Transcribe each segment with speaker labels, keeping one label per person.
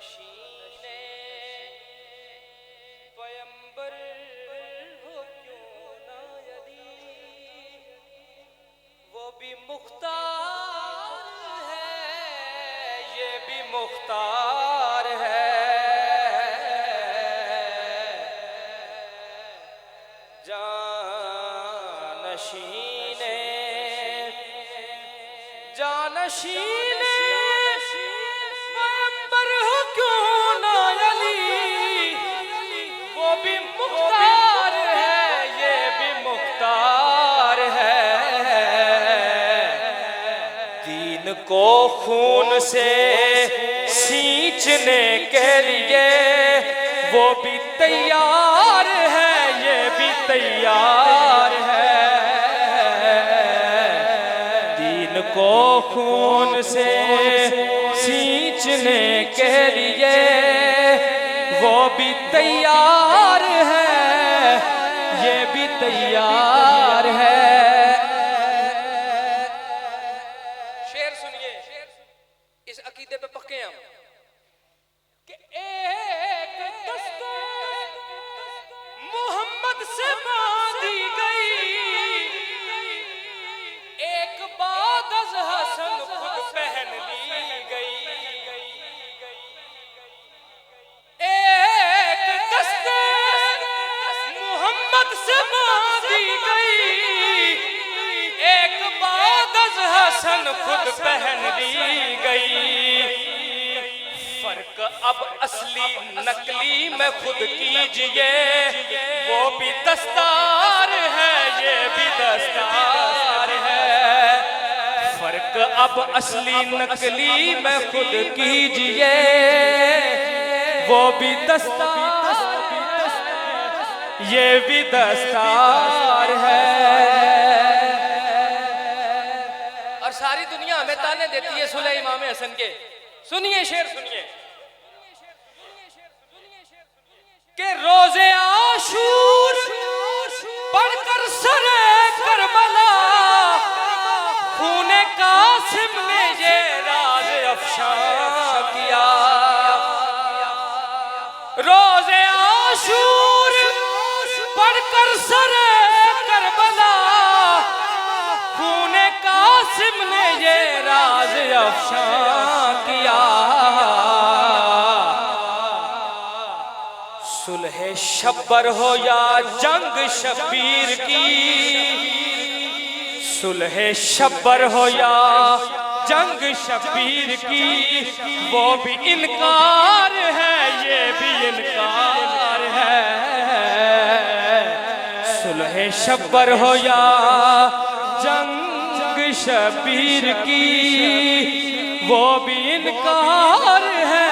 Speaker 1: जानशीने पैगंबर हो क्यों ना यदि वो भी मुख्तार है, ये भी मुख्तार है। जानशीने जानशीने पैगंबर हो क्यों ना अली, वो भी मुख्तार है, ये भी मुख्तार है। दीन को खून से सींचने के लिए वो भी तैयार है, ये भी तैयार है। दीन को खून से सींचने के लिए वो भी तैयार है, ये भी तैयार है। शेर सुनिए, इस अकीदे पे पक्के हम कि एक दस्ते मोहम्मद से बांधी गई, एक बाद अज़ हसन खुद पहन ली गई। एक दस्ते मोहम्मद से बांधी गई, एक बाद अज़ हसन खुद पहन ली गई। फर्क अब असली नकली में खुद कीजिए, वो भी दस्तार है, ये भी दस्तार है। फर्क अब असली नकली में खुद कीजिए, वो भी दस्तार, ये भी दस्तार है। और सारी दुनिया हमें ताने देती है सुलह इमाम हसन के। सुनिए शेर सुनिए कि रोजे आशूर पढ़कर सरे करबला, खूने कासिम ने ये राज अफशा किया। रोजे आशूर पढ़कर सरे करबला, खूने कासिम ने ये राज अफशा किया। सुलह शब्बर हो या जंग शबीर की, सुलह शब्बर हो या जंग शबीर की, वो भी इनकार है, ये भी इनकार है। सुलह शब्बर हो या जंग शबीर की, वो भी इनकार है,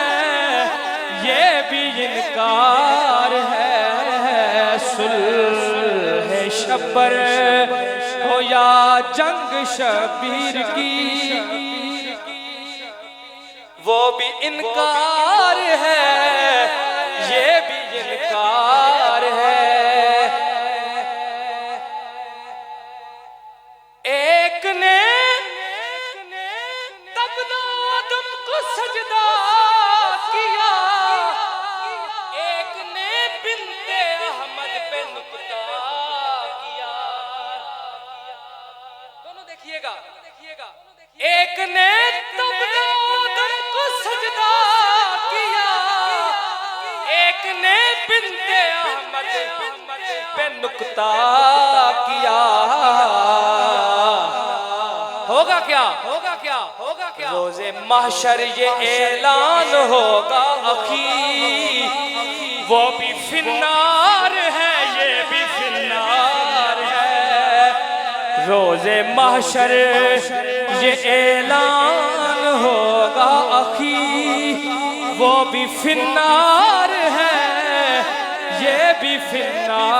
Speaker 1: ये भी इनकार है। सुलह शब्बर हो या जंग शबीर की, वो भी इनकार है, ये भी इनकार है। एक ने तबना आदम को सजदा किया, एक ने बिन्ते अहमद पे नुक्ता किया। दोनों देखिएगा, एक ने तबना आदम को सजदा किया, एक ने बिन्ते अहमद पे नुक्ता किया। होगा क्या, होगा क्या, होगा क्या? रोज़े महशर ये ऐलान होगा अखी, वो भी फिन्नार है, ये भी फिन्नार है। रोज़े महशर ये ऐलान होगा अखी, वो भी फिन्नार है, ये भी फिन्नार